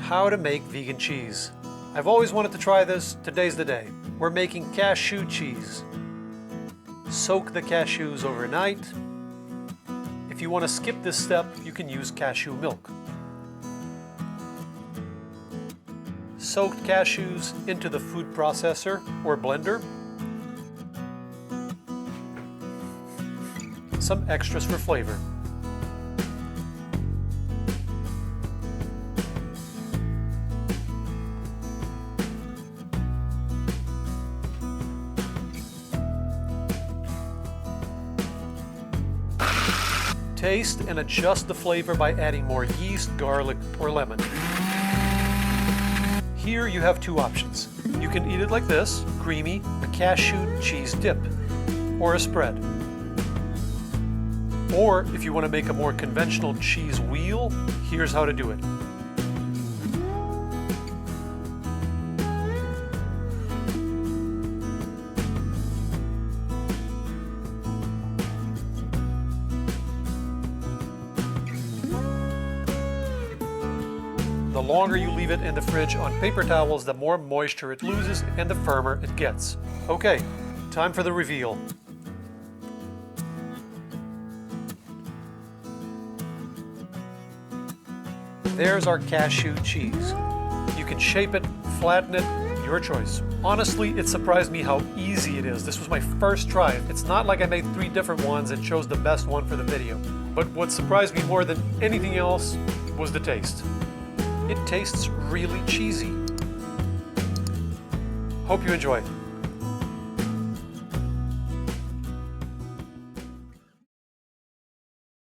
How to make vegan cheese. I've always wanted to try this. Today's the day. We're making cashew cheese. Soak the cashews overnight. If you want to skip this step, you can use cashew milk. Soaked cashews into the food processor or blender. Some extras for flavor. Taste and adjust the flavor by adding more yeast, garlic, or lemon. Here you have two options. You can eat it like this, creamy, a cashew cheese dip, or a spread. Or if you want to make a more conventional cheese wheel, here's how to do it. The longer you leave it in the fridge on paper towels, the more moisture it loses and the firmer it gets. Okay, time for the reveal. There's our cashew cheese. You can shape it, flatten it, your choice. Honestly, it surprised me how easy it is. This was my first try. It's not like I made 3 different ones and chose the best one for the video. But what surprised me more than anything else was the taste. It tastes really cheesy. Hope you enjoy.